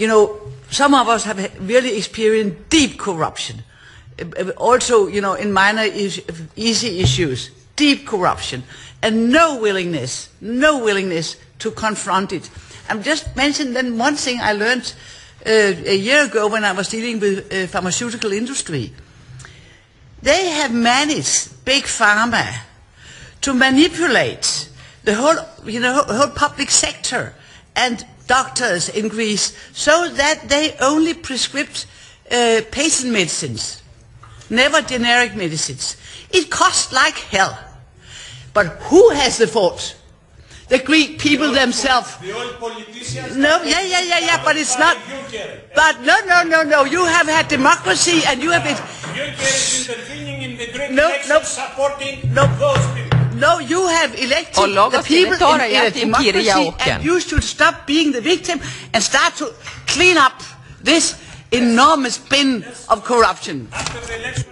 you know, some of us have really experienced deep corruption. Also, you know, in minor easy issues, deep corruption, and no willingness to confront it. I'm just mentioning then one thing I learned a year ago when I was dealing with pharmaceutical industry. They have managed, big pharma, to manipulate the whole public sector and doctors in Greece so that they only prescribe patient medicines, never generic medicines. It costs like hell. But who has the fault? The Greek people themselves. The old politicians. No, yeah, but it's not. But no. You have had democracy and you have been. Juncker is intervening in the Greek elections, supporting those people. No, you have elected the people in a democracy, and you should stop being the victim and start to clean up this enormous bin of corruption. After the election.